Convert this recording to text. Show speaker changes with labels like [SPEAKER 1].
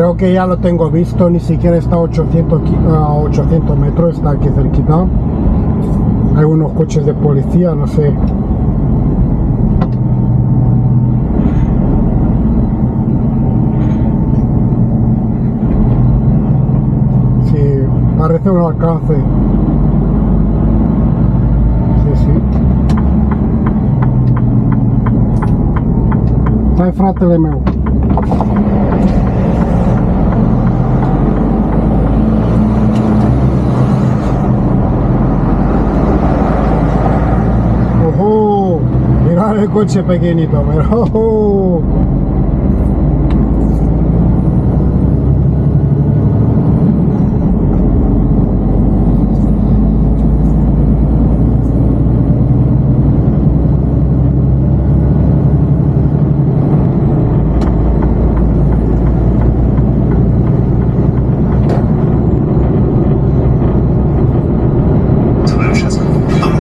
[SPEAKER 1] Creo que ya lo tengo visto, ni siquiera está a 800 metros, está aquí cerquita. Hay unos coches de policía, no sé. Sí, parece un alcance. Sí, sí. Stai fratele meu. Ojo, mira el coche pequeñito, pero